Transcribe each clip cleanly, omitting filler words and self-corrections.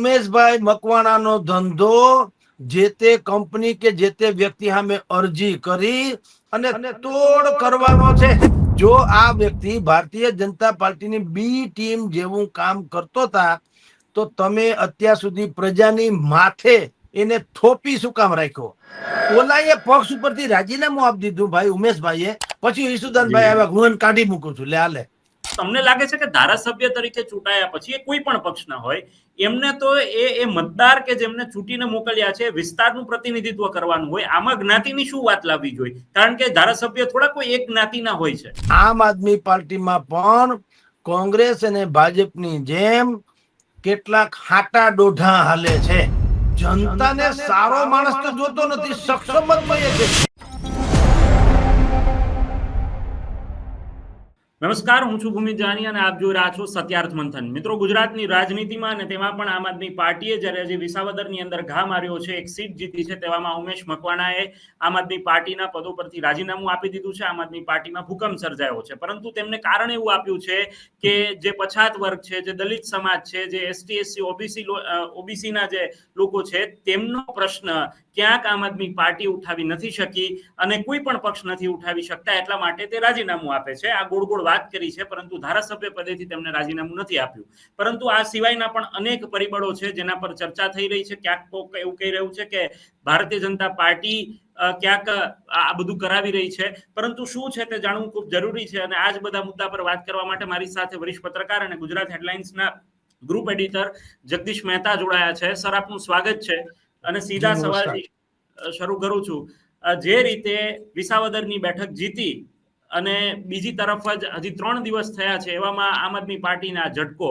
ઉમેશભાઈ મકવાણાનો ધંધો જે તે કંપની કે જે તે વ્યક્તિ સામે અરજી કરી અને તોડ કરવાનો છે. જો આ વ્યક્તિ ભારતીય જનતા પાર્ટીની બી ટીમ જેવું કામ કરતો હતા તો તમે અત્યાર સુધી પ્રજાની માથે એને થોપી શું કામ રાખ્યો? ઓલાએ પક્ષ ઉપરથી રાજીનામું આપી દીધું ભાઈ ઉમેશભાઈએ, પછી ઈસુદાનભાઈ આવ્યા, હું કાઢી મૂકું છું. લે હાલે. તમને લાગે છે કે ધારાસભ્ય તરીકે ચૂંટાયા પછી એ કોઈ પણ પક્ષના હોય એમને તો એ મતદાર કે જેમને ચૂંટીને મોકલ્યા છે વિસ્તારનું પ્રતિનિધિત્વ કરવાનું હોય, આમાં જ્ઞાતિની શું વાત લાવવી જોઈએ? કારણ કે ધારાસભ્ય થોડા કોઈ એક જ્ઞાતિના હોય છે. આમ આદમી પાર્ટીમાં પણ કોંગ્રેસ અને ભાજપની જેમ કેટલાક હાટા ડોઢા હાલે છે. જનતાને સારો માણસ તો જોતો નથી, સક્ષમ જ જોઈએ છે. નમસ્કાર, હું છું ભૂમિ જાની અને આપ જોઈ રહ્યા છો સત્યાર્થ મંથન. મિત્રો, ગુજરાતની રાજનીતિમાં અને તેમાં પણ આમ આદમી પાર્ટીએ જ્યારે હજી વિસાવદરની અંદર ઘા માર્યો છે, એક સીટ જીતી છે, તેવામાં ઉમેશ મકવાણાએ આમ આદમી પાર્ટીના પદો પરથી રાજીનામું આપી દીધું છે. આમ આદમી પાર્ટીમાં ભૂકંપ સર્જાયો છે, પરંતુ તેમને કારણ એવું આપ્યું છે કે જે પછાત વર્ગ છે, જે દલિત સમાજ છે, જે એસટી એસસી ઓબીસીના જે લોકો છે, તેમનો પ્રશ્ન ક્યાંક આમ આદમી પાર્ટી ઉઠાવી નથી શકી અને કોઈ પણ પક્ષ નથી ઉઠાવી શકતા, એટલા માટે તે રાજીનામું આપે છે. આ ગોળ ગોળ વાત કરી છે, પરંતુ ધારાસભ્ય પદેથી તેમને રાજીનામું નથી આપ્યું. પરંતુ આ સિવાયના પણ અનેક પરિબળો છે જેના પર ચર્ચા થઈ રહી છે. ક્યાંક એવું કહી રહ્યું છે કે ભારતીય જનતા પાર્ટી ક્યાંક આ બધું કરાવી રહી છે, પરંતુ શું છે તે જાણવું ખૂબ જરૂરી છે. અને આ જ બધા મુદ્દા પર વાત કરવા માટે મારી સાથે વરિષ્ઠ પત્રકાર અને ગુજરાત હેડલાઇન્સના ગ્રુપ એડિટર જગદીશ મહેતા જોડાયા છે. સર, આપનું સ્વાગત છે અને સીધા સવાલથી શરૂ કરું છું. જે રીતે વિસાવદરની બેઠક જીતી અને બીજી તરફ જ હજી 3 દિવસ થયા છે, એવામાં આમ આદમી પાર્ટીના ઝટકો,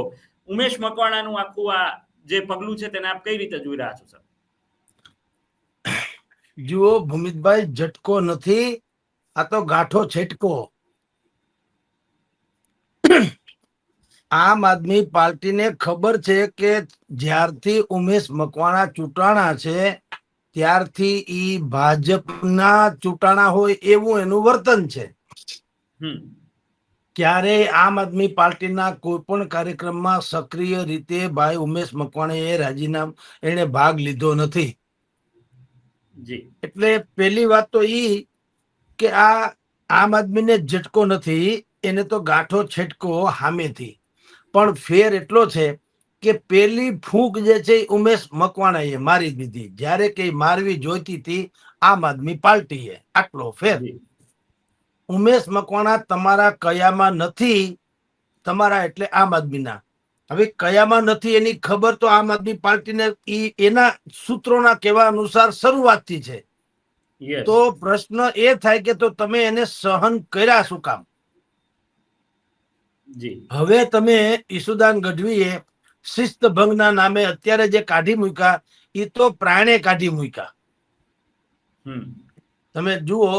ઉમેશ મકવાણાનું આખું આ જે પગલું છે તેને આપ કઈ રીતે જોઈ રહ્યા છો? સર, જુઓ ભૂમિતભાઈ, ઝટકો નથી, આ તો ગાંઠો છેટકો. આમ આદમી પાર્ટીને ખબર છે કે જ્યારથી ઉમેશ મકવાણા ચૂંટાણા છે ત્યારથી ઈ ભાજપના ચૂંટાણા હોય એવું એનું વર્તન છે. ક્યારે આમ આદમી પાર્ટીના કોઈ પણ કાર્યક્રમમાં સક્રિય રીતે ભાઈ ઉમેશ મકવાણાએ રાજીનામું એને ભાગ લીધો નથી. એટલે પેલી વાત તો ઈ કે આ આમ આદમીને ઝટકો નથી, એને તો ગાંઠો છેટકો હામેથી. પણ ફેર એટલો છે કે પેલી ફૂંક જે છે ઉમેશ મકવાણાએ મારી દીધી, જ્યારે કે મારવી જોઈતી હતી આમ આદમી પાર્ટીએ. આટલો ફેર. ઉમેશ મકવાણા તમારા કયામાં નથી, તમારા એટલે આમ આદમીના. હવે કયામાં નથી એની ખબર તો આમ આદમી પાર્ટીને એના સૂત્રોના કહેવા અનુસાર શરૂઆતથી છે. તો પ્રશ્ન એ થાય કે તો તમે એને સહન કર્યા શું કામ? હવે તમે ઈસુદાન ગઢવીએ શિસ્ત ભંગના નામે અત્યારે જે કાઢી મૂક્યા, એ તો પ્રાણે કાઢી મૂક્યા. તમે જુઓ,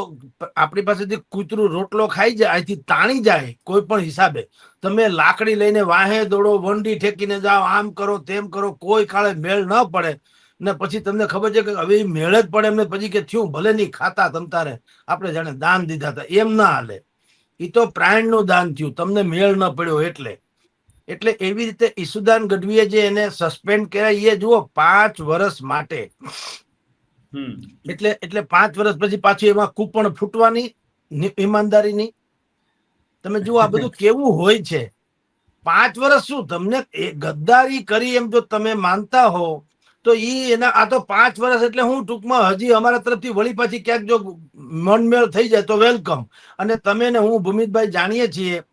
આપણી પાસેથી કૂતરું રોટલો ખાઈ જાય, અહીંથી તાણી જાય કોઈ પણ હિસાબે, તમે લાકડી લઈને વાહે દોડો, વંડી ઠેકીને જાઓ, આમ કરો તેમ કરો, કોઈ કાળે મેળ ન પડે. ને પછી તમને ખબર છે કે હવે મેળ જ પડે એમને પછી કે થયું ભલે નહીં ખાતા તમતારે, આપણે જાણે દાન દીધા હતા, એમ ના હાલે. એ તો પ્રાણનું દાન થયું, તમને મેળ ન પડ્યો એટલે. એટલે એવી રીતે ઈસુદાન ગઢવીએ જે એને સસ્પેન્ડ કર્યા, એ જુઓ 5 વર્ષ માટે. એટલે 5 વર્ષ પછી પાછું એમાં કૂપણ ફૂટવાની ઈમાનદારીની. તમે જુઓ આ બધું કેવું હોય છે. 5 વર્ષ શું તમને ગદ્દારી કરી એમ જો તમે માનતા હો તો એના આ તો 5 વર્ષ એટલે હું ટૂંકમાં હજી અમારા તરફથી વળી પાછી ક્યાંક જો મનમેળ થઈ જાય તો વેલકમ. અને તમે ને હું ભૂમિતભાઈ જાણીએ છીએ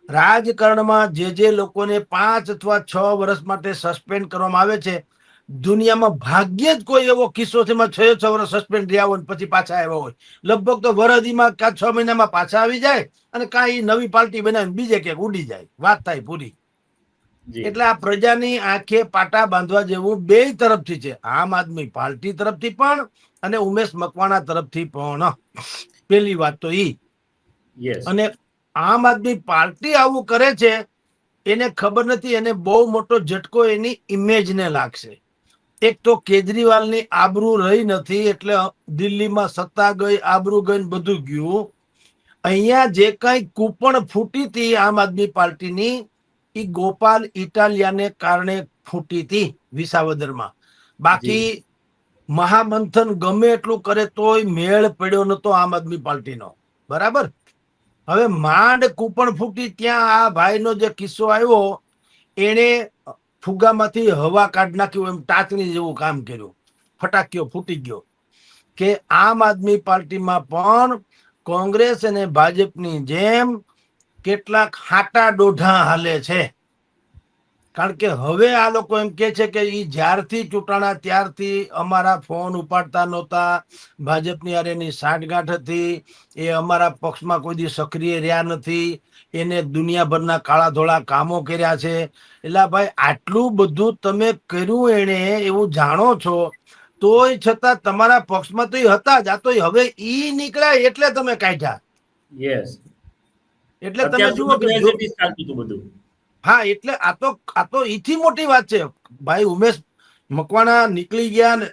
રાજકારણમાં જે લોકોને 5 અથવા 6 વર્ષ માટે સસ્પેન્ડ કરવામાં આવે છે, દુનિયામાં ભાગ્યે જ કોઈ એવો કિસ્સો છે 6 વર્ષ સસ્પેન્ડ રહ્યા હોય પછી પાછા આવ્યા હોય. લગભગ તો વરદીમાં 6 મહિનામાં પાછા આવી જાય અને કાંઈ નવી પાર્ટી બનાવીને બીજે ક્યાંક ઉડી જાય, વાત થાય પૂરી. એટલે આ પ્રજાની આંખે પાટા બાંધવા જેવું બે તરફથી છે, આમ આદમી પાર્ટી તરફથી પણ અને ઉમેશ મકવાણા તરફથી પણ. પેલી વાત તો ઈ. અને આમ આદમી પાર્ટી આવું કરે છે એને ખબર નથી, એને બહુ મોટો ઝટકો એની ઇમેજને લાગશે. એક તો કેજરીવાલની આબરૂ રહી નથી, એટલે દિલ્હીમાં સત્તા ગઈ, આબરૂ ગઈ, બધું ગયું. અહીંયા જે કઈ કૂપણ ફૂટી હતી આમ આદમી પાર્ટીની, એ ગોપાલ ઇટાલિયાને કારણે ફૂટી હતી વિસાવદરમાં. બાકી મહામંથન ગમે એટલું કરે તોય મેળ પડ્યો નતો આમ આદમી પાર્ટીનો. બરાબર. હવે માંડ કૂપણ ફૂટી ત્યાં આ ભાઈનો જે કિસ્સો આવ્યો, એને ફુગામાંથી હવા કાઢ નાખ્યું, એમ ટાચણી જેવું કામ કર્યું, ફટાક્યો ફૂટી ગયો. કે આમ આદમી પાર્ટીમાં પણ કોંગ્રેસ અને ભાજપની જેમ કેટલાક હાટા દોઢા હાલે છે. કારણ કે હવે આ લોકો એમ કે છે કે ઈ જ્યારથી ચૂંટાણા ત્યારથી અમારા ફોન ઉપાડતા નહોતા, ભાજપની હારેની સાંઠગાંઠ હતી, એ અમારા પક્ષમાં કોઈ દી સક્રિય રહ્યા નથી, એને દુનિયાભરના કાળા ધોળા કામો કર્યા છે. એટલે ભાઈ આટલું બધું તમે કર્યું એને એવું જાણો છો, તોય છતાં તમારા પક્ષમાં તો હતા જ. આ તો હવે ઈ નીકળ્યા એટલે તમે કાઢ્યા. યસ, એટલે તમે જુઓ કે બધું. હા, એટલે આ તો ઈથી મોટી વાત છે ભાઈ. ઉમેશ મકવાણા નીકળી ગયા ને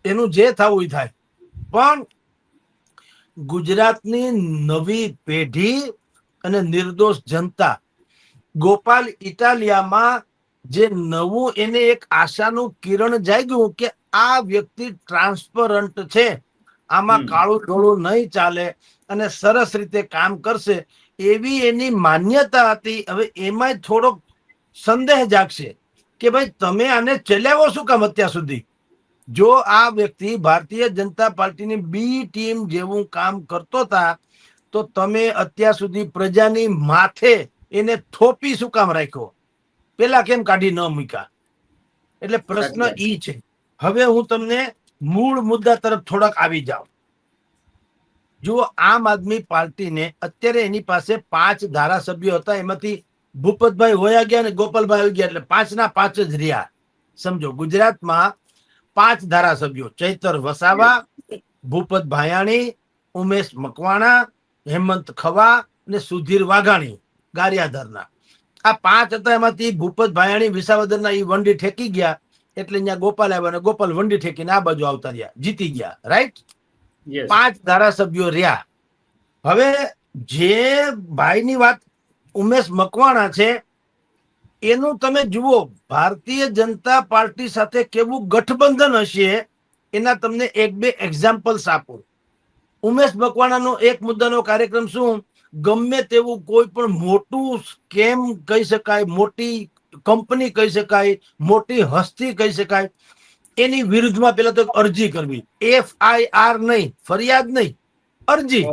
એનું જે થવું થાય, પણ ગુજરાતની નવી પેઢી અને નિર્દોષ જનતા, ગોપાલ ઇટાલિયામાં જે નવું એને એક આશાનું કિરણ જાગ્યું કે આ વ્યક્તિ ટ્રાન્સપરન્ટ છે, આમાં કાળું ધોળું નહીં ચાલે અને સરસ રીતે કામ કરશે, એવી એની માન્યતા હતી. હવે એમાં થોડોક સંદેહ જાગશે કે ભાઈ તમે આને ચલાવો શું કામ અત્યાર સુધી? જો આ વ્યક્તિ ભારતીય જનતા પાર્ટીની બી ટીમ જેવું કામ કરતો હતા, તો તમે અત્યાર સુધી પ્રજાની માથે એને થોપી શું કામ રાખ્યો? પેલા કેમ કાઢી ન મૂક્યા? એટલે પ્રશ્ન ઈ છે. હવે હું તમને મૂળ મુદ્દા તરફ થોડાક આવી જાઉં. જુઓ, આમ આદમી પાર્ટીને અત્યારે એની પાસે 5 ધારાસભ્યો હતા, એમાંથી ભૂપતભાઈ હોયા ગયા ને ગોપાલભાઈ આવી ગયા, એટલે 5ના 5 જ રહ્યા. સમજો, ગુજરાતમાં 5 ધારાસભ્યો: ચૈતર વસાવા, ભૂપત ભાયાણી, ઉમેશ મકવાણા, હેમંત ખવા અને સુધીર વાઘાણી ગારિયાધારના. આ 5 હતા. એમાંથી ભૂપત ભાયાણી વિસાવદરના ઈ વંડી ઠેકી ગયા, એટલે અહીંયા ગોપાલ આવ્યા અને ગોપાલ વંડી ઠેકીને આ બાજુ આવતા રહ્યા, જીતી ગયા. રાઈટ? 5 ધારાસભ્યો રહ્યા. હવે જે ભાઈની વાત ઉમેશ મકવાણા છે, એનું તમે જુઓ ભારતીય જનતા પાર્ટી સાથે કેવું ગઠબંધન હશે, એના તમને 1-2 એક્ઝામ્પલ્સ આપો. ઉમેશ મકવાણાનો એક મુદ્દાનો કાર્યક્રમ શું, ગમે તેવું કોઈ પણ મોટું સ્કેમ કહી શકાય, મોટી કંપની કહી શકાય, મોટી હસ્તી કહી શકાય, એની વિરુદ્ધમાં પેલા તો અરજી કરવી. FIR નહીં, ફરિયાદ નહીં, અરજી.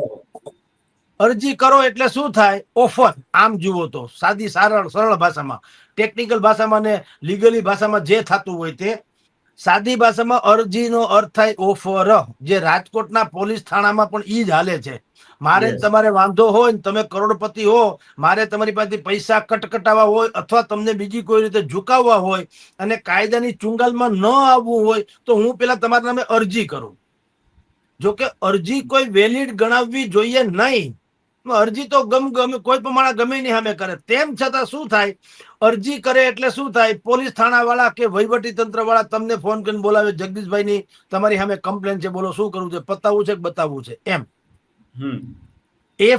અરજી કરો એટલે શું થાય? ઓફર. આમ જુઓ તો સાદી સરળ ભાષામાં, ટેકનિકલ ભાષામાં ને લીગલી ભાષામાં જે થતું હોય તે. સાદી ભાષામાં અરજીનો અર્થ થાય ઓફર. જે રાજકોટના પોલીસ થાણામાં પણ ઈ જ હાલે છે. મારે તમારે વાંધો હોય ને તમે કરોડપતિ હો, મારે તમારી પાસેથી પૈસા કટકટાવા હોય અથવા તમને બીજી કોઈ રીતે ઝુકાવવા હોય અને કાયદાની ચુંગાલમાં ન આવવું હોય, તો હું પેલા તમારા નામે અરજી કરું. જોકે અરજી કોઈ વેલિડ ગણાવવી જોઈએ નહીં. અરજી તો ગમે કોઈ પણ માણસ ગમે નહીં સામે કરે. તેમ છતાં શું થાય, અરજી કરે એટલે શું થાય, પોલીસ થાણા વાળા કે વહીવટી તંત્ર વાળા તમને ફોન કરીને બોલાવે, જગદીશભાઈ ની તમારી સામે કમ્પ્લેન છે, બોલો શું કરવું છે, પતાવવું છે કે બતાવવું છે? એમ.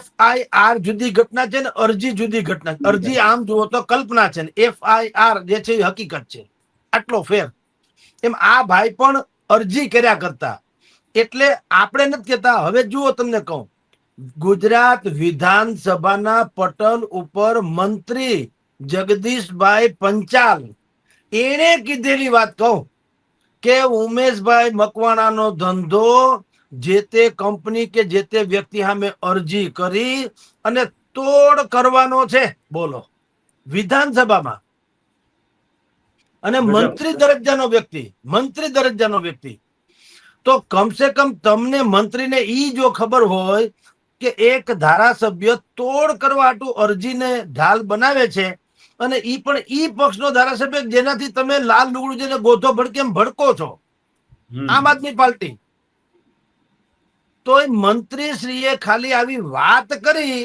FIR જુદી ઘટના છે ને અરજી જુદી ઘટના. અરજી આમ જુઓ તો કલ્પના છે ને FIR જે છે એ હકીકત છે. આટલો ફેર. એમ આ ભાઈ પણ અરજી કર્યા કરતા. એટલે આપણે નથી કહેતા. હવે જુઓ, તમને કહું, ગુજરાત વિધાનસભાના પટલ ઉપર મંત્રી જગદીશભાઈ પંચાલ એને કીધેલી વાત કહું કે ઉમેશભાઈ મકવાણાનો ધંધો જે તે કંપની કે જે તે વ્યક્તિ સામે અરજી કરી અને તોડ કરવાનો છે. બોલો, વિધાનસભામાં. અને મંત્રી દરજ્જાનો વ્યક્તિ. તો કમસે કમ તમને મંત્રીને ઈ જો ખબર હોય કે એક ધારાસભ્ય તોડ કરવા હાટુ અરજીને ઢાલ બનાવે છે, અને ઈ પણ ઈ પક્ષનો ધારાસભ્ય જેનાથી તમે લાલ લુગડું જેને ગોધો ભડકે ભડકો છો, આમ આદમી પાર્ટી, તો મંત્રી શ્રીએ ખાલી આવી વાત કરી,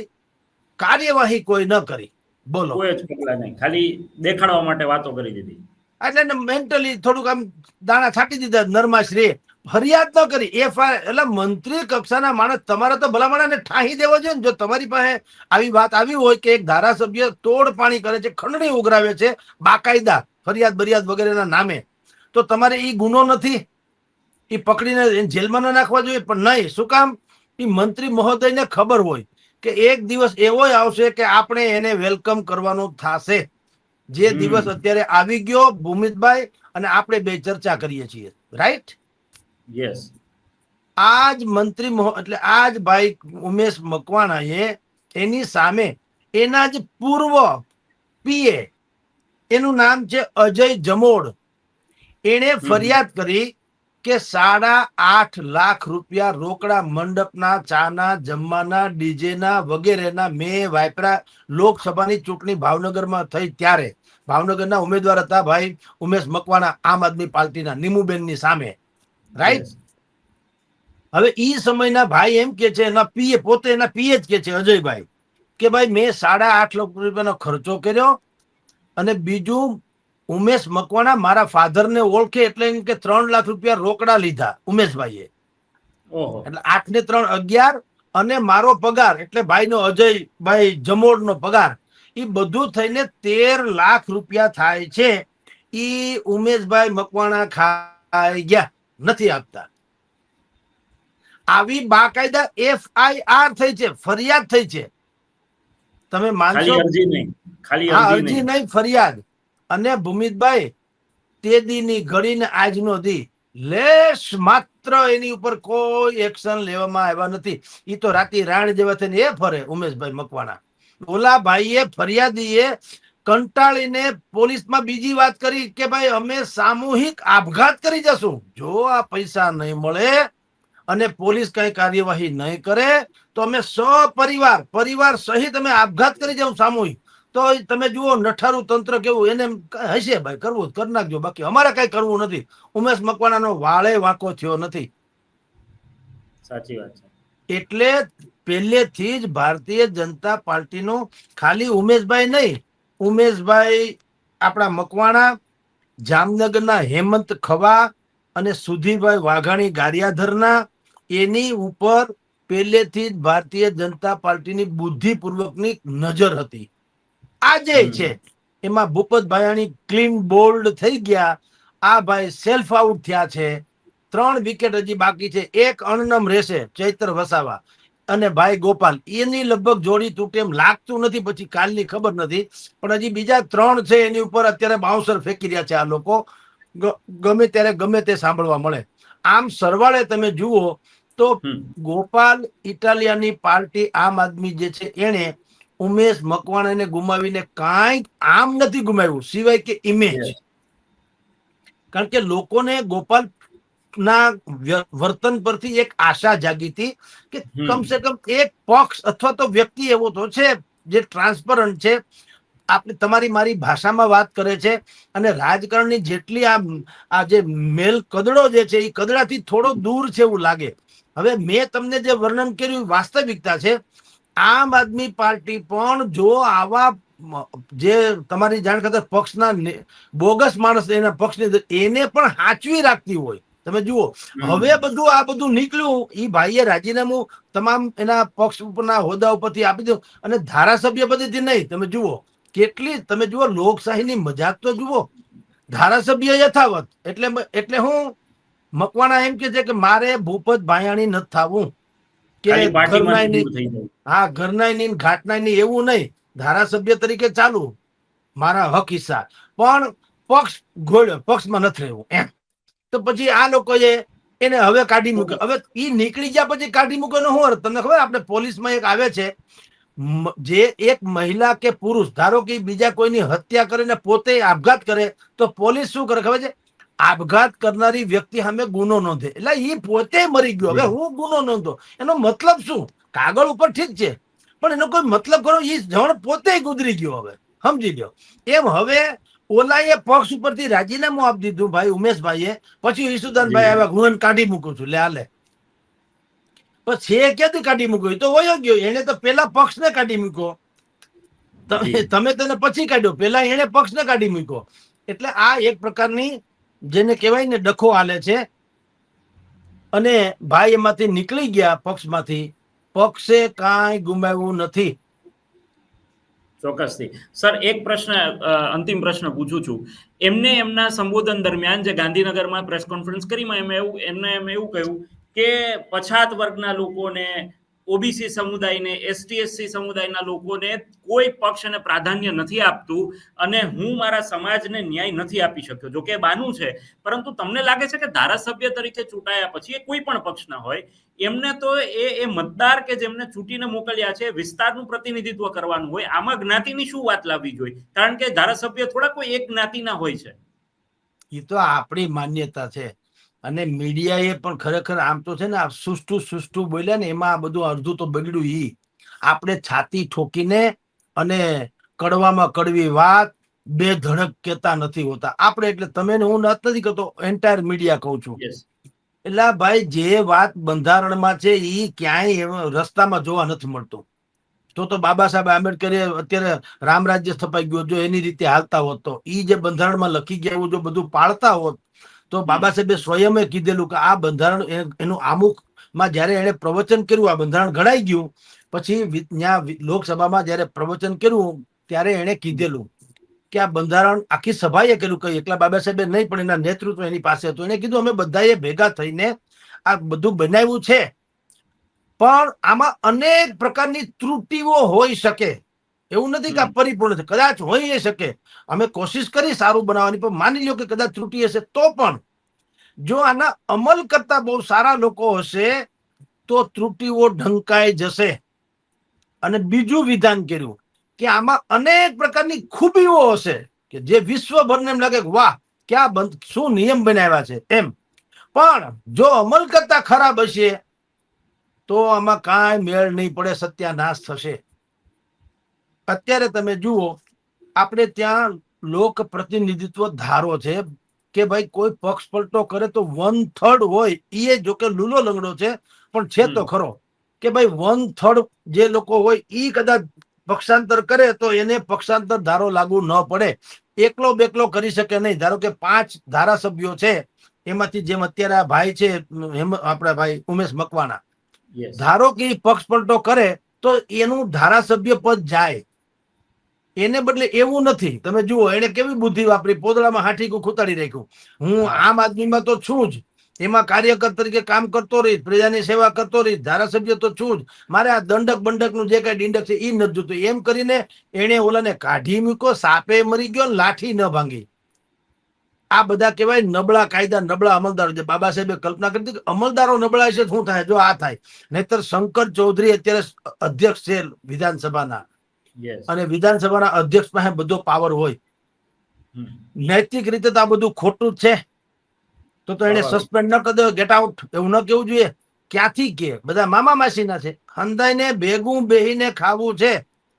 કાર્યવાહી કોઈ ન કરી. બોલો, કોઈ જ પગલા નહીં, ખાલી દેખાડવા માટે વાતો કરી દીધી. એટલે મેન્ટલી થોડુંક આમ દાણા છાંટી દીધા નરમાશ રે. ફરિયાદ ન કરી એટલે મંત્રી કક્ષાના માણસ તમારે તો ભલામણ ઠાહી દેવો જોઈએ ને. જો તમારી પાસે આવી વાત આવી હોય કે એક ધારાસભ્ય તોડ પાણી કરે છે, ખંડણી ઉઘરાવે છે બાકાયદા ફરિયાદ બરિયાદ વગેરેના નામે, તો તમારે એ ગુનો નથી, એ પકડીને જેલમાં ન નાખવા જોઈએ. પણ નહીં, શું કામ? એ મંત્રી મહોદયને ખબર હોય કે એક દિવસ એવો આવશે કે આપણે એને વેલકમ કરવાનો થશે, જે દિવસ અત્યારે આવી ગયો ભૂમિતભાઈ, અને આપણે બે ચર્ચા કરીએ છીએ, રાઈટ? યસ. આજ મંત્રી એટલે આજ ભાઈ ઉમેશ મકવાણાએ એની સામે એના જ પૂર્વ પીએ, એનું નામ છે અજય જમોડ, એને ફરિયાદ કરી કે 8.5 લાખ રૂપિયા રોકડા મંડપના, ચાના, જમવાના, ડીજેના વગેરેના મેં વાપરા. લોકસભાની ચૂંટણી ભાવનગરમાં થઈ ત્યારે ભાવનગરના ઉમેદવાર હતા ભાઈ ઉમેશ મકવાણા, આમ આદમી પાર્ટીના, નીમુબેનની સામે, રાઈટ? હવે ઈ સમયના ભાઈ એમ કે છે, એના પીએ, પોતે એના પીએ જ કે છે અજયભાઈ, કે ભાઈ મેં 8.5 લાખ રૂપિયાનો ખર્ચો કર્યો, અને બીજું ઉમેશ મકવાણા મારા ફાધરને ઓળખે એટલે એમ કે 3 લાખ રૂપિયા રોકડા લીધા ઉમેશભાઈએ, એટલે 8 ને 3 11, અને મારો પગાર એટલે ભાઈનો અજયભાઈ જમોડનો પગાર, એ બધું થઈને 13 લાખ રૂપિયા થાય છે. ઈ ઉમેશભાઈ મકવાણા ખાઈ ગયા, નથી આપતા. આવી બાકાયદા FIR થઈ છે, ફરિયાદ થઈ છે. તમે માનશો? હા, અરજી નહીં, ફરિયાદ. અને ભૂમિતભાઈ તે દીની ઘડીને આજનો દી લેશ માત્ર એની ઉપર કોઈ એક્શન લેવામાં આવ્યા નથી. ઈ તો રાતી રાણ જેવા થઈને એ ફરે ઉમેશભાઈ મકવાણા. ઓલા ભાઈએ ફરિયાદીએ કંટાળીને પોલીસમાં બીજી વાત કરી કે ભાઈ અમે સામૂહિક આપઘાત કરી જશું જો આ પૈસા નહીં મળે અને પોલીસ કઈ કાર્યવાહી નહીં કરે તો અમે પરિવાર સહિત અમે આપઘાત કરી જાવ સામૂહિક. તો તમે જુઓ નઠારું તંત્ર કેવું, એને હશે ભાઈ કરવું કરી નાખજો, બાકી અમારે કઈ કરવું નથી. ઉમેશ મકવાણાનો વાળે વાંકો થયો નથી. સાચી વાત છે. એટલે પહેલેથી જ ભારતીય જનતા પાર્ટીનો ખાલી ઉમેશભાઈ નહીં, ઉમેશભાઈ આપણા મકવાણા, જામનગરના હેમંત ખવા અને સુધીરભાઈ વાઘાણી ગારિયાધરના, એની ઉપર પહેલેથી જ ભારતીય જનતા પાર્ટીની બુદ્ધિપૂર્વકની નજર હતી. આજે છે એમાં ભૂપત ભાયાણી ક્લીન બોલ્ડ થઈ ગયા, આ ભાઈ સેલ્ફ આઉટ થયા છે. 3 વિકેટ હજી બાકી છે, એક અણનમ રહેશે ચૈત્ર વસાવા અને ભાઈ ગોપાલ, એની લગભગ જોડી તૂટે એમ લાગતું નથી, પછી કાલની ખબર નથી, પણ હજી બીજા 3 છે એની ઉપર અત્યારે બાઉન્સર ફેંકી રહ્યા છે આ લોકો, ગમે ત્યારે ગમે તે સાંભળવા મળે. આમ સરવાળે તમે જુઓ તો ગોપાલ ઇટાલિયાની પાર્ટી આમ આદમી જે છે એને ઉમેશ મકવાણાને ગુમાવીને કાંઈ આમ નથી ગુમાવ્યું સિવાય કે ઇમેજ. કારણ કે લોકોને ગોપાલ ના વર્તન પરથી એક આશા જાગી હતી કે કમસે કમ એક પક્ષ અથવા તો વ્યક્તિ એવો તો છે જે ટ્રાન્સપરન્ટ છે, આપણે તમારી મારી ભાષામાં વાત કરે છે, અને રાજકારણની જેટલી આ જે મેલ કદડો જે છે એ કદડાથી થોડો દૂર છે એવું લાગે. હવે મેં તમને જે વર્ણન કર્યું વાસ્તવિકતા છે. આમ આદમી પાર્ટી પણ જો આવા જે તમારી જાણ કરતા પક્ષના બોગસ માણસ એના પક્ષની એને પણ હાચવી રાખતી હોય. તમે જુઓ હવે આ બધું નીકળ્યું, એ ભાઈએ રાજીનામું તમામ એના પક્ષ ઉપરના હોદ્દા ઉપરથી આપી દીધું, અને ધારાસભ્ય પદેથી નહીં. તમે જુઓ કેટલી, તમે જુઓ લોકશાહીની મજાક તો જુઓ. ધારાસભ્ય યથાવત એટલે હું મકવાણા એમ કે છે કે મારે ભૂપત ભાયાણી નથી થવું કે ઘરના નહીં ઘાટના નહીં એવું નહીં, ધારાસભ્ય તરીકે ચાલુ મારા હક હિસ્સા, પણ પક્ષમાં નથી રહેવું એમ. તો પછી આ લોકોએ એને હવે કાઢી મૂક્યો. હવે એ નીકળી ગયા પછી કાઢી મૂક્યો હું તમને ખબર, આપણે પોલીસમાં એક આવે છે, જે એક મહિલા કે પુરુષ ધારો કે બીજા કોઈની હત્યા કરીને પોતે આપઘાત કરે તો પોલીસ શું કરે ખબર છે? આપઘાત કરનારી વ્યક્તિ સામે ગુનો નોંધે. એટલે એ પોતે મરી ગયો, હવે હું ગુનો નોંધો, એનો મતલબ શું? કાગળ ઉપર ઠીક છે, પણ એનો કોઈ મતલબ કરો, એ જણ પોતે ગુજરી ગયો. હવે સમજી લો એમ. હવે ઓલાએ પક્ષ ઉપરથી રાજીનામું આપી દીધું ભાઈ ઉમેશભાઈએ, પછી ઈસુદાનભાઈ આવ્યા, હું કાઢી મૂકું છું, લે હાલે. પછી ક્યાંથી કાઢી મૂક્યો? તો વયો ગયો. એને તો પેલા પક્ષને કાઢી મૂક્યો, તમે તેને પછી કાઢ્યો, પેલા એને પક્ષને કાઢી મૂક્યો. એટલે આ એક પ્રકારની જેને કહેવાય ને ડખો હાલે છે. અને ભાઈ એમાંથી નીકળી ગયા પક્ષમાંથી, પક્ષે કાંઈ ગુમાવ્યું નથી. ચોક્કસથી. સર, એક પ્રશ્ન, અંતિમ પ્રશ્ન પૂછું છું. એમને એમના સંબોધન દરમિયાન જે ગાંધીનગરમાં પ્રેસ કોન્ફરન્સ કરી, એમને એવું કહ્યું કે પછાત વર્ગના લોકોને, ઓબીસી સમુદાયને, એસટી એસસી સમુદાયના લોકોને કોઈ પક્ષ અને પ્રાધાન્ય નથી આપતું અને હું મારા સમાજને ન્યાય નથી આપી શક્યો. જો કે બાનું છે, પરંતુ તમને લાગે છે કે ધારાસભ્ય તરીકે ચૂંટાયા પછી, એ કોઈ પણ પક્ષના હોય, એમને તો એ મતદાર કે જેમને ચૂંટીને મોકલ્યા છે વિસ્તારનું પ્રતિનિધિત્વ કરવાનું હોય, આમાં જ્ઞાતિની શું વાત લાવવી જોઈએ? કારણ કે ધારાસભ્ય થોડા કોઈ એક જ્ઞાતિના હોય છે. એ તો આપણી માન્યતા છે. અને મીડિયાએ પણ ખરેખર આમ તો છે ને, આ સુષ્ઠું બોલ્યા ને, એમાં આ બધું અડધું તો બગડ્યું. આપણે છાતી ઠોકીને અને કડવામાં કડવી વાત બે ધડક કહેતા નથી હોતા આપણે. એટલે તમે હું નથી કરતો, એન્ટાયર મીડિયા કહું છું. એટલે ભાઈ, જે વાત બંધારણમાં છે એ ક્યાંય રસ્તામાં જોવા નથી મળતું. તો બાબા સાહેબ આંબેડકરે અત્યારે રામ રાજ્ય સ્થપાઈ ગયો, જો એની રીતે હાલતા હોત તો, એ જે બંધારણમાં લખી ગયા એવું જો બધું પાળતા હોત તો બાબા સાહેબે સ્વયં કીધેલું કે આ બંધારણ એનું આમુખમાં જયારે એને પ્રવચન કર્યું, આ બંધારણ ઘડાઈ ગયું પછી ત્યાં લોકસભામાં જયારે પ્રવચન કર્યું ત્યારે એને કીધેલું કે આ બંધારણ આખી સભાએ કર્યું, કે એકલા બાબા સાહેબે નહીં પણ એના નેતૃત્વ એની પાસે હતું. એને કીધું અમે બધાએ ભેગા થઈને આ બધું બનાવ્યું છે, પણ આમાં અનેક પ્રકારની ત્રુટીઓ હોઈ શકે. એવું નથી કે આ પરિપૂર્ણ છે, કદાચ હોઈ શકે. અમે કોશિશ કરી સારું બનાવવાની, પણ માની લો કે કદાચ ત્રુટી હશે તો પણ જો આના અમલ કરતા બહુ સારા લોકો હશે તો ત્રુટીઓ ઢંકાઈ જશે. અને બીજું વિધાન કર્યું કે આમાં અનેક પ્રકારની ખૂબીઓ હશે કે જે વિશ્વભરને એમ લાગે કે વાહ, ક્યાં શું નિયમ બનાવ્યા છે એમ. પણ જો અમલ કરતા ખરાબ હશે તો આમાં કાંઈ મેળ નહીં પડે, સત્યાનાશ થશે. અત્યારે તમે જુઓ, આપણે ત્યાં લોક પ્રતિનિધિત્વ ધારો છે કે ભાઈ કોઈ પક્ષ પલટો કરે તો 1/3 હોય, એ જો કે લૂલો લંગડો છે પણ છે તો ખરો, કે ભાઈ 1/3 જે લોકો હોય એ કદાચ પક્ષાંતર કરે તો એને પક્ષાંતર ધારો લાગુ ન પડે. એકલો બેકલો કરી શકે નહીં. ધારો કે 5 ધારાસભ્યો છે, એમાંથી જેમ અત્યારે આ ભાઈ છે આપણા ભાઈ ઉમેશ મકવાણા, ધારો કે પક્ષ પલટો કરે તો એનું ધારાસભ્ય પદ જાય. એને બદલે એવું નથી. તમે જુઓ એને કેવી બુદ્ધિ વાપરી, પોદળામાં હાથીકું ખૂતાડી રાખ્યું. હું આમ આદમીમાં તો છું જ, એમાં કાર્યકર તરીકે કામ કરતો રહીશ, પ્રજાની સેવા કરતો રહીશ, ધારાસભ્ય તો છું જ, મારે આ દંડક બંડકનું જે કઈ ડીંડક છે એ નથી જોતું. એમ કરીને એને ઓલાને કાઢી મૂક્યો, સાપે મરી ગયો, લાઠી ન ભાંગી. આ બધા કહેવાય નબળા કાયદા, નબળા અમલદારો. જે બાબા સાહેબે કલ્પના કરી હતી કે અમલદારો નબળા છે શું થાય જો આ થાય. નહીતર શંકર ચૌધરી અત્યારે અધ્યક્ષ છે વિધાનસભાના, અને વિધાનસભાના અધ્યક્ષ પાસે બધો પાવર હોય. નૈતિક રીતે તો આ બધું ખોટું જ છે. તો એને સસ્પેન્ડ ન કરી દો, ગેટ આઉટ એવું ન કેવું જોઈએ. ક્યાંથી કે બધા મામા માસીના છે, હંધાઈને ભેગું બેહીને ખાવું છે.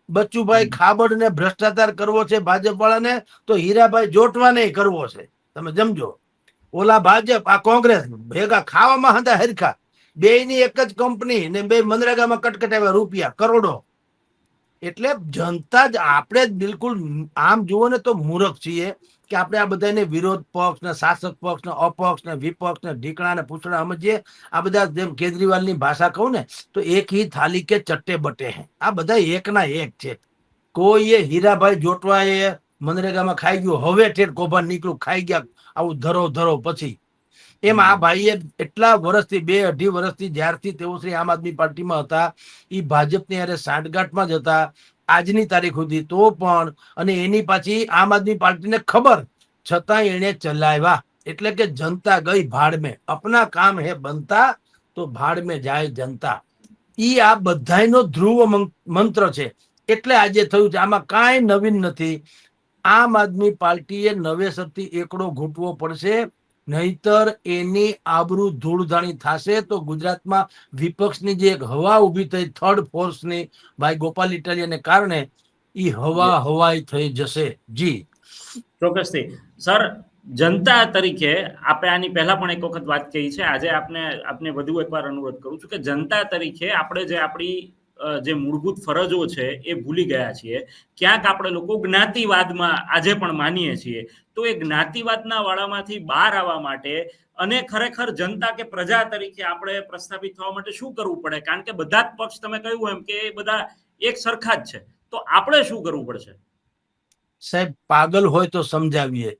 બચ્ચુભાઈ ખાબડ ને ભ્રષ્ટાચાર કરવો છે ભાજપ વાળાને, તો હીરાભાઈ જોટવાને કરવો છે. તમે સમજો, ઓલા ભાજપ આ કોંગ્રેસ ભેગા ખાવામાં હતા હરખા, બે ની એક જ કંપની ને બે મનરેગામાં કટકટાવ્યા રૂપિયા કરોડો. એટલે જનતા જ આપણે જ બિલકુલ આમ જુઓ ને તો મૂર્ખ છીએ કે આપણે આ બધાને વિરોધ પક્ષ ને શાસક પક્ષ ને અપક્ષ ને વિપક્ષ ને ઢીકણા ને પૂછડા સમજીએ. આ બધા જેમ કેજરીવાલની ભાષા કહું ને તો એક હી થાલી કે ચટ્ટે બટે હે. આ બધા એકના એક છે. કોઈ એ હીરાભાઈ જોટવા એ મનરેગામાં ખાઈ ગયું, હવે ઠેર કૌભાંડ નીકળું, ખાઈ ગયા આવું ધરો પછી. એમ આ ભાઈએ એટલા વર્ષથી 2-2.5 વર્ષથી જ્યારથી તેઓ શ્રી આમ આદમી પાર્ટીમાં હતા એ ભાજપની અરે સાંઠગાંઠમાં જ હતા આજની તારીખ સુધી. તો પણ અને એની પાછી આમ આદમી પાર્ટીને ખબર છતાં એને ચલાવ્યા. એટલે કે જનતા ગઈ ભાડ મેં, અપના કામ હે બનતા તો ભાડ મેં જાય જનતા. ઈ આ બધાનો ધ્રુવ મંત્ર છે. એટલે આજે થયું છે, આમાં કાંઈ નવીન નથી. આમ આદમી પાર્ટીએ નવેસરથી એકડો ઘૂંટવો પડશે, નહીતર એની આબરૂ ધૂળધાણી થશે. તો ગુજરાતમાં વિપક્ષની જે એક હવા ઉભી થઈ થર્ડ ફોર્સની ભાઈ ગોપાલ ઇટાલિયાને કારણે એ હવાઈ થઈ જશે. જી ચોક્કસથી. સર, જનતા તરીકે આપણે આની પહેલા પણ એક વખત વાત કરી છે, આજે આપને વધુ એકવાર અનુરોધ કરું છું કે જનતા તરીકે આપણે જે આપણી જે મૂળભૂત ફરજો છે એ ભૂલી ગયા છીએ. ક્યાંક આપણે લોકો જ્ઞાતિવાદમાં આજે પણ માનીએ છીએ. તો એ જ્ઞાતિવાદના વાળામાંથી બહાર આવવા માટે અને ખરેખર જનતા કે પ્રજા તરીકે આપણે પ્રસ્થાપિત થવા માટે શું કરવું પડે? કારણ કે બધા જ પક્ષ તમે કહ્યું એમ કે એ બધા એક સરખા જ છે. તો આપણે શું કરવું પડશે? સાહેબ, પાગલ હોય તો સમજાવીએ.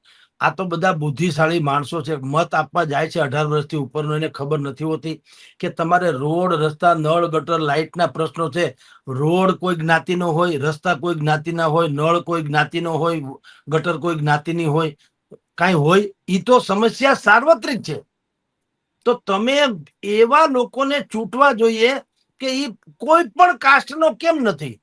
આ તો બધા બુદ્ધિશાળી માણસો છે, મત આપવા જાય છે 18 વર્ષથી ઉપરનો, એને ખબર નથી હોતી કે તમારે રોડ, રસ્તા, નળ, ગટર, લાઇટના પ્રશ્નો છે. રોડ કોઈ જ્ઞાતિનો હોય, રસ્તા કોઈ જ્ઞાતિના હોય, નળ કોઈ જ્ઞાતિનો હોય, ગટર કોઈ જ્ઞાતિની હોય, કાંઈ હોય, ઈ તો સમસ્યા સાર્વત્રિક છે. તો તમે એવા લોકોને ચૂંટવા જોઈએ કે ઈ કોઈ પણ કાસ્ટનો કેમ નથી,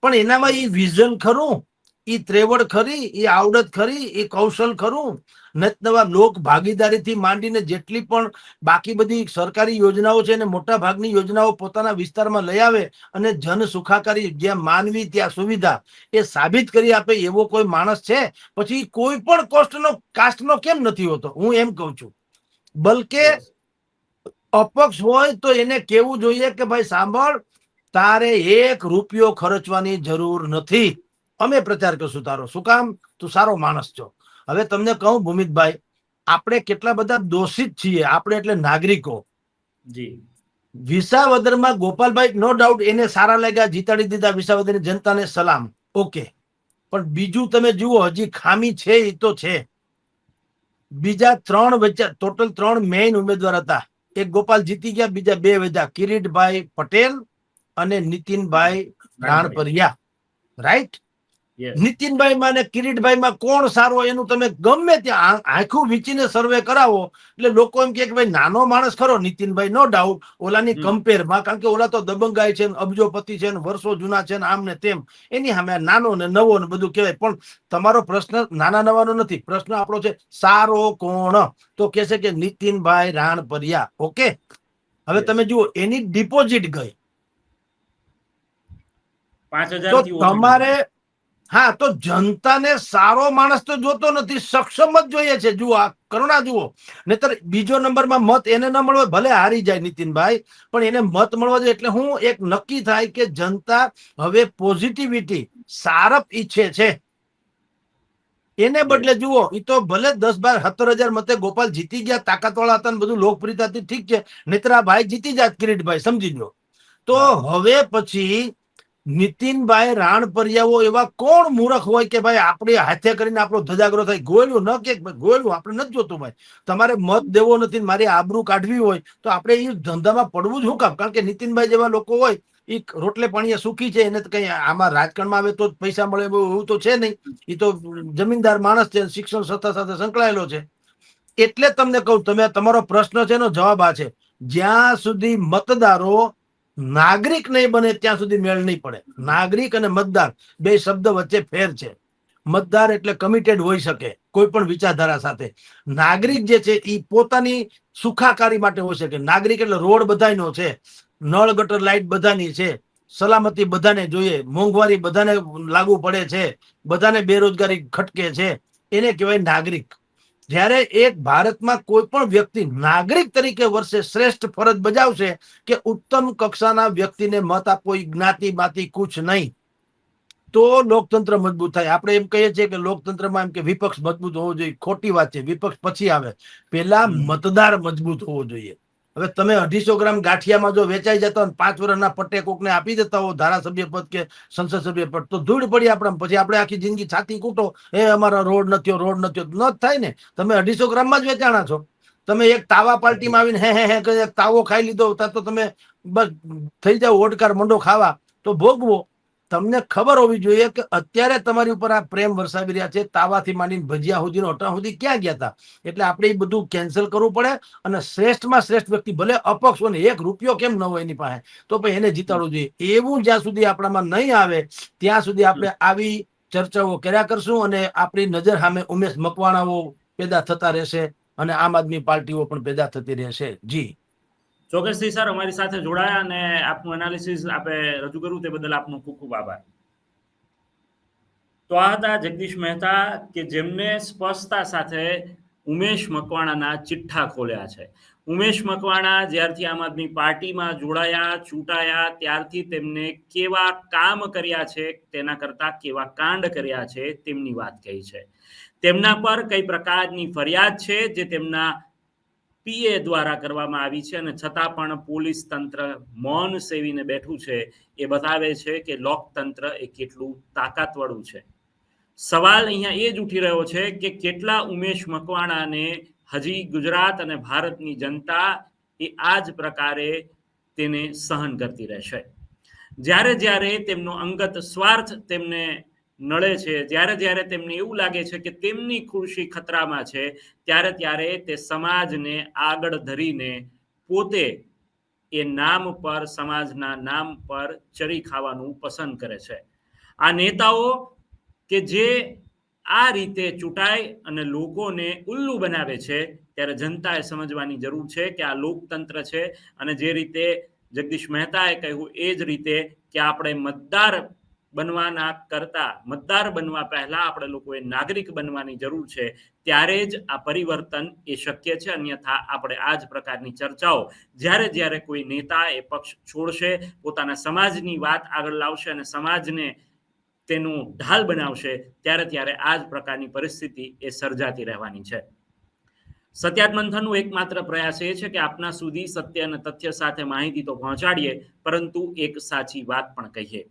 પણ એનામાં ઈ વિઝન ખરું, ઈ ત્રેવડ ખરી, ઈ આવડત ખરી, ઈ કૌશલ ખરું. નવા લોક ભાગીદારીથી માંડીને જેટલી પણ બાકી બધી સરકારી યોજનાઓ છે ને મોટા ભાગની યોજનાઓ પોતાના વિસ્તારમાં લઈ આવે અને જન સુખાકારી, જ્યાં માનવી ત્યાં સુવિધા, એ સાબિત કરી આપે એવો કોઈ માણસ છે. પછી કોઈ પણ કાસ્ટનો કેમ નથી હોતો, હું એમ કહું છું. બલકે અપક્ષ હોય તો એને કેવું જોઈએ કે ભાઈ સાંભળ, તારે 1 રૂપિયો ખર્ચવાની જરૂર નથી, અમે પ્રચાર કરશું તારો. શું કામ? તું સારો માણસ છો. હવે તમને કહું ભૂમિતભાઈ, આપણે કેટલા બધા દોષિત છીએ, આપણે એટલે નાગરિકો. જી, વિસાવદરમાં ગોપાલભાઈ નો ડાઉટ એને સારા લાગ્યા, જીતાડી દીધા વિસાવદરની જનતાને, સલામ, ઓકે. પણ બીજું તમે જુઓ, હજી ખામી છે, એ તો છે. બીજા 3 વચ્ચે ટોટલ 3 મેઇન ઉમેદવાર હતા. એક ગોપાલ જીતી ગયા, બીજા 2 વધ્યા, કિરીટભાઈ પટેલ અને નીતિનભાઈ રાણપરિયા. રાઈટ? નીતિનભાઈ માં ને કિરીટભાઈ માં કોણ સારો, એનું તમે ગમે ત્યાં આખું વીંચીને સર્વે કરાવો એટલે લોકો એમ કે ભાઈ નાનો માણસ ખરો નીતિનભાઈ, નો ડાઉટ, ઓલાની કમ્પેરમાં, કારણ કે ઓલા તો દબંગાઈ છે, અબજોપતિ છે, વર્ષો જૂના છે, આમ ને તેમ. એની સામે નાનો ને નવો ને બધું કહેવાય. પણ તમારો પ્રશ્ન નાના નવાનો નથી, પ્રશ્ન આપણો છે સારો કોણ. તો કે છે કે નીતિનભાઈ રાણપરિયા. ઓકે, હવે તમે જુઓ, એની ડિપોઝિટ ગઈ 5000 તો થી ઓછું. તમારે, હા, તો જનતાને સારો માણસ તો જોતો નથી, સક્ષમ જ જોઈએ છે. જુઓ, આ કરુણા જુઓ. નહીતર બીજો નંબરમાં મત એને ન મળવો, ભલે હારી જાય નીતિનભાઈ, પણ એને મત મળવા જોઈએ. એટલે હું એક નક્કી થાય કે જનતા હવે પોઝિટિવિટી, સારપ ઈચ્છે છે. એને બદલે જુઓ, એ તો ભલે 10, 12, 17 હજાર મતે ગોપાલ જીતી ગયા, તાકાતવાળા હતા, બધું લોકપ્રિયતા હતી, ઠીક છે. નહીતર આ ભાઈ જીતી જાત, કિરીટભાઈ, સમજી લો. તો હવે પછી નીતિનભાઈ રાણપરિયાઓ એવા કોણ મૂર્ખ હોય કે ભાઈ આપણે હાથે કરીને આપણો ધજાગરો થાય? ગોળ્યું ન કે ગોળ્યું આપણે નથી જોતું ભાઈ. તમારે મત દેવો નથી, મારી આબરૂ કાઢવી હોય તો આપણે એ ધંધામાં પડવું જ શું કામ? કારણ કે નીતિનભાઈ જેવા લોકો હોય, એ રોટલે પાણીએ સુખી છે, એને કઈ આમાં રાજકારણમાં આવે તો પૈસા મળે એવું તો છે નહીં. એ તો જમીનદાર માણસ છે, શિક્ષણ સંસ્થા સાથે સંકળાયેલો છે. એટલે તમને કહું, તમે તમારો પ્રશ્ન છે એનો જવાબ આ છે, જ્યાં સુધી મતદારો નાગરિક નહીં બને ત્યાં સુધી મેળ નહીં પડે. નાગરિક અને મતદાર બે શબ્દ વચ્ચે ફેર છે. મતદાર એટલે કમિટેડ હોઈ શકે કોઈ પણ વિચારધારા સાથે. નાગરિક જે છે એ પોતાની સુખાકારી માટે હોઈ શકે. નાગરિક એટલે રોડ બધાનો છે, નળ ગટર લાઈટ બધાની છે, સલામતી બધાને જોઈએ, મોંઘવારી બધાને લાગુ પડે છે, બધાને બેરોજગારી ખટકે છે, એને કહેવાય નાગરિક. જ્યારે એક ભારતમાં કોઈ પણ વ્યક્તિ નાગરિક તરીકે વર્ષે શ્રેષ્ઠ ફરજ બજાવશે કે ઉત્તમ કક્ષાના વ્યક્તિને મત આપવો, જ્ઞાતિ બાતિ કુછ નહીં, તો લોકતંત્ર મજબૂત થાય. આપણે એમ કહીએ છીએ કે લોકતંત્રમાં એમ કે વિપક્ષ મજબૂત હોવો જોઈએ. ખોટી વાત છે, વિપક્ષ પછી આવે, પેલા મતદાર મજબૂત હોવો જોઈએ. હવે તમે 250 ગ્રામ ગાંઠિયામાં જો વેચાઈ જતા હોય, 5 વર્ષના પટ્ટે કોકને આપી દેતા હો ધારાસભ્ય પદ કે સંસદ સભ્ય પદ, તો ધૂળ પડી આપણે. પછી આપણે આખી જિંદગી છાતી કૂટો, એ અમારા રોડ નથી, રોડ નથી. ન જ થાય ને, તમે 250 ગ્રામમાં જ વેચાણા છો. તમે એક તાવા પાર્ટીમાં આવીને હે તાવો ખાઈ લીધો, તો તમે બસ થઈ જાવ ઓડકાર મંડો ખાવા, તો ભોગવો. તમને ખબર હોવી જોઈએ કે અત્યારે તમારી ઉપર આ પ્રેમ વરસાવી રહ્યા છે, તાવાથી માંડીને ભજીયા સુધીનો અટા સુધી ક્યાં ગયા હતા? એટલે આપણે એ બધું કેન્સલ કરવું પડે. અને શ્રેષ્ઠમાં શ્રેષ્ઠ વ્યક્તિ, ભલે અપક્ષ હોય ને, 1 રૂપિયો કેમ ન હોય એની પાસે, તો પછી એને જીતાડવું જોઈએ. એવું જ્યાં સુધી આપણામાં નહીં આવે ત્યાં સુધી આપણે આવી ચર્ચાઓ કર્યા કરશું, અને આપણી નજર સામે ઉમેશ મકવાણાઓ પેદા થતા રહેશે અને આમ આદમી પાર્ટીઓ પણ પેદા થતી રહેશે. જી ચોક્કસથી સર, અમારી સાથે જોડાયા અને આપનું એનાલિસિસ આપણે રજૂ કર્યું તે બદલ આપનો ખૂબ ખૂબ આભાર. તો આ હતા જગદીશ મહેતા કે જેમને સ્પષ્ટતા સાથે ઉમેશ મકવાણાના ચિઠ્ઠા ખોલ્યા છે. ઉમેશ મકવાણા જ્યારથી આમ આદમી પાર્ટીમાં જોડાયા, ચૂંટાયા, ત્યારથી તેમને કેવા કામ કર્યા છે, તેના કરતા કેવા કાંડ કર્યા છે તેમની વાત કહી છે. તેમના પર કઈ પ્રકારની ફરિયાદ છે જે તેમના પીએ દ્વારા કરવામાં આવી છે, અને છતાં પણ પોલીસ તંત્ર મૌન સેવીને બેઠું છે. એ બતાવે છે કે લોકતંત્ર એ કેટલું તાકાતવાળું છે. સવાલ અહીંયા એ જ ઉઠી રહ્યો છે કે કેટલા ઉમેશ મકવાણાને હજી ગુજરાત અને ભારતની જનતા એ આ જ પ્રકારે તેને સહન કરતી રહેશે. જ્યારે જ્યારે તેમનો અંગત સ્વાર્થ તેમને નડે છે, જ્યારે જ્યારે તેમને એવું લાગે છે કે તેમની ખુરશી ખતરામાં છે, ત્યારે ત્યારે તે સમાજને આગળ ધરીને પોતે એ નામ પર, સમાજના નામ પર ચરી ખાવાનું પસંદ કરે છે. આ નેતાઓ કે જે આ રીતે ચૂંટાય અને લોકોને ઉલ્લુ બનાવે છે, ત્યારે જનતાએ સમજવાની જરૂર છે કે આ લોકતંત્ર છે. અને જે રીતે જગદીશ મહેતાએ કહ્યું એ જ રીતે કે આપણે મતદાર બનવાના કરતા મતદાર બનવા પહેલા આપણે લોકોએ નાગરિક બનવાની જરૂર છે. ત્યારે જ આ પરિવર્તન એ શક્ય છે. અન્યથા આપણે આ જ પ્રકારની ચર્ચાઓ જ્યારે જ્યારે કોઈ નેતા એ પક્ષ છોડશે, પોતાના સમાજની વાત આગળ લાવશે અને સમાજને તેનું ઢાલ બનાવશે, ત્યારે ત્યારે આ જ પ્રકારની પરિસ્થિતિ એ સર્જાતી રહેવાની છે. સત્યાત મંથનનું એકમાત્ર પ્રયાસ એ છે કે આપના સુધી સત્ય અને તથ્ય સાથે માહિતી તો પહોંચાડીએ, પરંતુ એક સાચી વાત પણ કહીએ.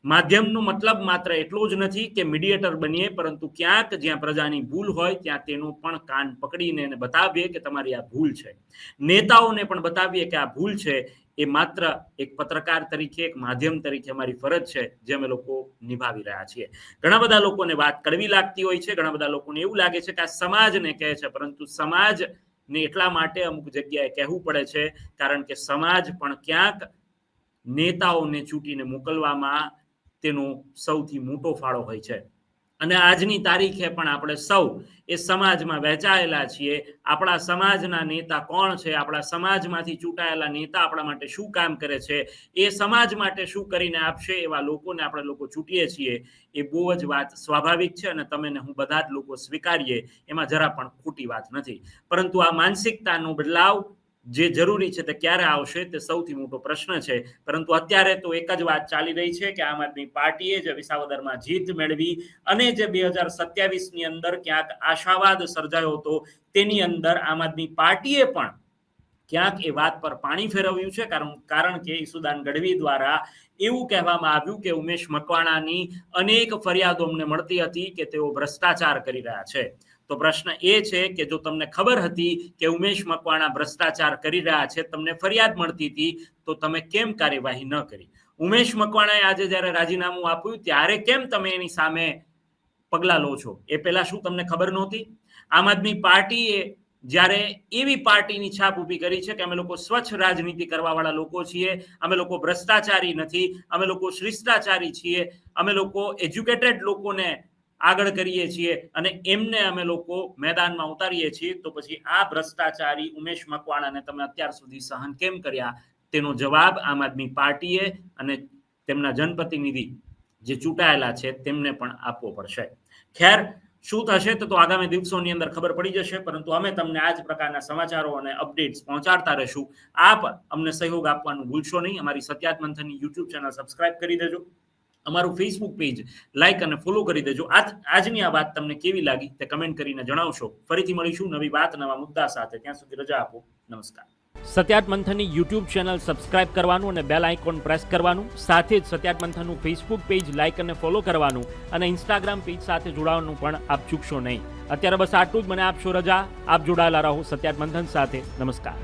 માધ્યમનો મતલબ માત્ર એટલો જ નથી કે મીડિયેટર બનીએ, પરંતુ ક્યાંક જ્યાં પ્રજાની ભૂલ હોય ત્યાં તેનું પણ કાન પકડીને એને બતાવીએ કે તમારી આ ભૂલ છે. નેતાઓને પણ બતાવીએ કે આ ભૂલ છે. એ માત્ર એક પત્રકાર તરીકે, એક માધ્યમ તરીકે અમારી ફરજ છે, જે અમે લોકો નિભાવી રહ્યા છીએ. ઘણા બધા લોકોને વાત કડવી લાગતી હોય છે, ઘણા બધા લોકોને એવું લાગે છે કે આ સમાજને કહે છે, પરંતુ સમાજને એટલા માટે અમુક જગ્યાએ કહેવું પડે છે કારણ કે સમાજ પણ ક્યાંક નેતાઓને ચૂંટીને મોકલવામાં તેનો સૌથી મોટો ફાળો હોય છે. અને આજની તારીખે પણ આપણે સૌ એ સમાજમાં વહેંચાયેલા છીએ. આપણા સમાજના નેતા કોણ છે, આપણા સમાજમાંથી ચૂંટાયેલા નેતા આપણા માટે શું કામ કરે છે, એ સમાજ માટે શું કરીને આપશે, એવા લોકોને આપણે લોકો ચૂંટીએ છીએ. એ બહુ જ વાત સ્વાભાવિક છે અને તમે ને હું બધા જ લોકો સ્વીકારીએ, એમાં જરા પણ ખોટી વાત નથી. પરંતુ આ માનસિકતાનો બદલાવ જે જરૂરી છે તે ક્યારે આવશે તે સૌથી મોટો પ્રશ્ન છે. પરંતુ અત્યારે તો એક જ વાત ચાલી રહી છે કે આમ આદમી પાર્ટીએ જે વિસાવદરમાં જીત મેળવી અને જે 2027ની અંદર ક્યાંક આશાવાદ સર્જાયો હતો, તેની અંદર આમ આદમી પાર્ટીએ પણ ક્યાંક એ વાત પર પાણી ફેરવ્યું છે. કારણ કે ઈસુદાન ગઢવી દ્વારા એવું કહેવામાં આવ્યું કે ઉમેશ મકવાણાની અનેક ફરિયાદો અમને મળતી હતી કે તેઓ ભ્રષ્ટાચાર કરી રહ્યા છે. તો પ્રશ્ન એ છે કે જો તમને ખબર હતી કે ઉમેશ મકવાણા ભ્રષ્ટાચાર કરી રહ્યા છે, તમને ફરિયાદ મળતી હતી, તો તમે કેમ કાર્યવાહી ન કરી? ઉમેશ મકવાણાએ આજે જ્યારે રાજીનામું આપ્યું ત્યારે કેમ તમે એની સામે પગલાં લો છો? એ પહેલા શું તમને ખબર નહોતી? આમ આદમી પાર્ટીએ જ્યારે એવી પાર્ટીની છાપ ઊભી કરી છે કે અમે લોકો સ્વચ્છ રાજનીતિ કરવાવાળા લોકો છીએ, અમે લોકો ભ્રષ્ટાચારી નથી, અમે લોકો શિષ્ટાચારી છીએ, અમે લોકો એજ્યુકેટેડ લોકોને આગળ કરીએ છીએ અને એમને અમે લોકો મેદાનમાં ઉતારીએ છીએ, તો પછી આ ભ્રષ્ટાચારી ઉમેશ મકવાણાને તમે અત્યાર સુધી સહન કેમ કર્યા? તેનો જવાબ આમ આદમી પાર્ટીએ અને તેમના જનપ્રતિનિધિ જે ચૂંટાયેલા છે તેમને પણ આપવો પડશે. ખેર, શું થશે તો આગામી દિવસોની અંદર ખબર પડી જશે, પરંતુ અમે તમને આ જ પ્રકારના સમાચારો અને અપડેટ્સ પહોંચાડતા રહીશું. આપ અમને સહયોગ આપવાનું ભૂલશો નહીં. અમારી સત્યાત મંથનની યુટ્યુબ ચેનલ સબસ્ક્રાઇબ કરી દેજો, અમારું ફેસબુક પેજ લાઈક અને ફોલો કરી દેજો. આજની આ વાત તમને કેવી લાગી તે કમેન્ટ કરીને જણાવશો. ફરીથી મળીશું નવી વાત, નવા મુદ્દા સાથે. ત્યાં સુધી રજા આપો. નમસ્કાર. સત્યાત મંથનની યુટ્યુબ ચેનલ સબસ્ક્રાઇબ કરવાનું અને બેલ આઇકોન પ્રેસ કરવાનું, સાથે જ સત્યાત મંથનનું ફેસબુક પેજ લાઇક અને ફોલો કરવાનું અને ઇન્સ્ટાગ્રામ પેજ સાથે જોડાવાનું પણ આપ ચૂકશો નહીં. અત્યારે બસ આટલું જ. મને આપશો રજા. આપ જોડાયેલા રહો સત્યાત મંથન સાથે. નમસ્કાર.